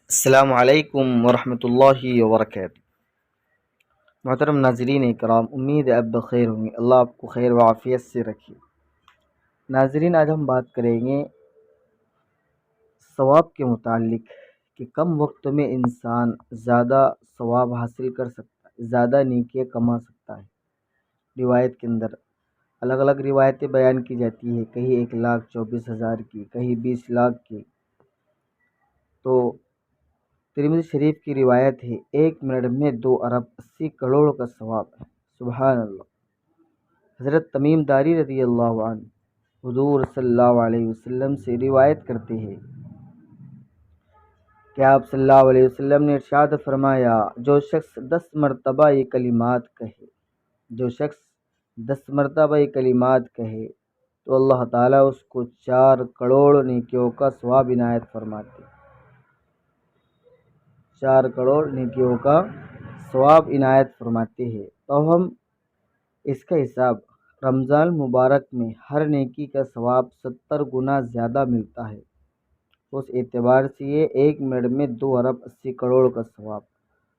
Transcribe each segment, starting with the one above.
السلام علیکم ورحمۃ اللہ وبرکاتہ۔ محترم ناظرین کرام، امید ہے اب بخیر ہوں گے۔ اللہ آپ کو خیر و عافیت سے رکھے۔ ناظرین، آج ہم بات کریں گے ثواب کے متعلق کہ کم وقت میں انسان زیادہ ثواب حاصل کر سکتا ہے، زیادہ نیکیاں کما سکتا ہے۔ روایت کے اندر الگ الگ روایتیں بیان کی جاتی ہے، کہیں 1,24,000 کی، کہیں 20 لاکھ کی۔ تو ترمذی شریف کی روایت ہے، 1 منٹ میں 2 ارب 80 کروڑ کا ثواب ہے۔ سبحان اللہ۔ حضرت تمیم داری رضی اللہ عنہ حضور صلی اللہ علیہ وسلم سے روایت کرتے ہیں کہ آپ صلی اللہ علیہ وسلم نے ارشاد فرمایا، جو شخص 10 مرتبہ یہ کلمات کہے، جو شخص 10 مرتبہ یہ کلمات کہے تو اللہ تعالیٰ اس کو 4 کروڑ نیکیوں کا ثواب عنایت فرماتے ہیں۔ 4 کروڑ نیکیوں کا ثواب عنایت فرماتے ہیں۔ تو ہم اس کا حساب رمضان مبارک میں ہر نیکی کا ثواب 70 گنا زیادہ ملتا ہے۔ اس اعتبار سے یہ 1 منٹ میں 2 ارب 80 کروڑ کا ثواب،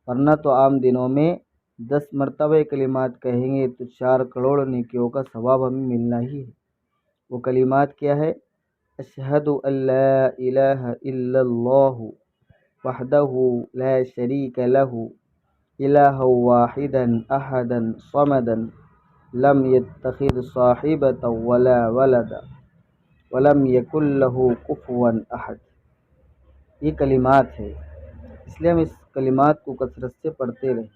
ورنہ تو عام دنوں میں 10 مرتبہ کلمات کہیں گے تو 4 کروڑ نیکیوں کا ثواب ہمیں ملنا ہی ہے۔ وہ کلمات کیا ہے؟ اشہد ان لا الہ الا اللہ وحدہ لا شریک لہ الہ واحدا احدا صمدا لم يتخذ صاحبۃ ولا ولدا ولم یکن لہ کفوا احد۔ یہ کلمات ہے، اس لیے ہم اس کلمات کو کثرت سے پڑھتے رہیں۔